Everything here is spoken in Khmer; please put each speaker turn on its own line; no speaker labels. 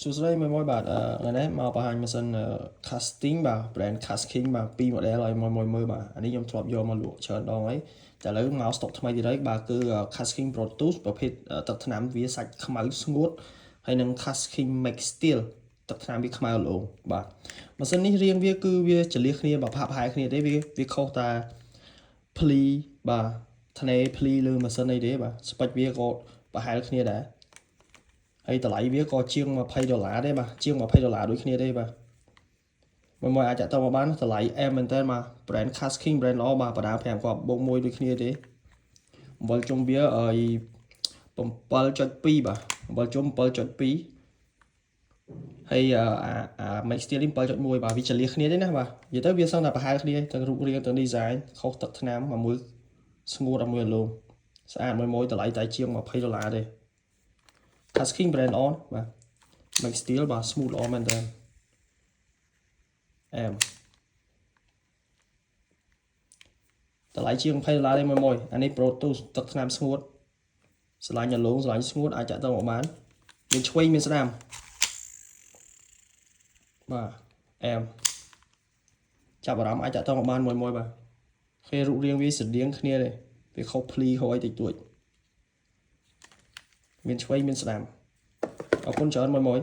សួស្តីមួយបាទថ្ងៃនេះមកបង្ហាញម៉ាស៊ីន casting បាទ brand casting បាទពីរ model ឲ្យមួយមើលបាទអានេះខ្ញុំធ្លាប់យកមកលក់ច្រើនដងហើយតែឥឡូវមក stock ថ្មីទៀតហើយបាទគឺ casting Pro Tools ប្រភេទទឹកថ្នាំវាសាច់ខ្មៅស្ងួតហើយនឹង casting Max Steel ទឹកថ្នាំវាខ្មៅល្អបាទម៉ាស៊ីននេះរាងវាគឺវាចលះគ្នាបាទប្រហែលគ្នាទេវាខុសតាភ្លីបាទថ្នេរភ្លីលើម៉ាស៊ីនអីទេបាទស្ពេចវាក៏ប្រហែលគ្នាដែរហើយតម្លៃវាក៏ជាង$20ទេបាទជាង$20ដូចគ្នាទេបាទមួយអាចតទៅបានតម្លៃអែមមែនតើបាទ brand casting brand ល្អបាទបដា5គាត់បូកមួយដូចគ្នាទេអំបិលជុំវាឲ្យ7.2បាទអំបិលជុំ7.2ហើយMax Steel 7.1បាទវាចលះគ្នាទេណាបាទនិយាយទៅវាសឹងតែប្រហែលគ្នាទាំងរូបរាងទាំង design ខុសទឹកថ្នាំមួយស្ងួតមួយអាឡូស្អាតមួយតម្លៃតែជាង$20ទេcasting brand on បាទ Max Steel បាទ smooth ល្អមែនតើអែមតម្លៃជាង$20ទេមួយអានេះ Pro Tools ទឹកថ្នាំស្ងួតស្រឡាញ់អាឡូស្រឡាញ់ស្ងួតអាចចាក់ទៅមកបានមានឆ្វេងមានស្ដាំបាទអែមចាប់អារម្មណ៍អាចចាក់ទៅមកបានមួយបាទគេរូបរាងវាស្រដៀងគ្នាទេវាខុសភ្លីខុសអីតិចតួចមានឆ្វេងមានស្ដាំអរគុណច្រើនមួយ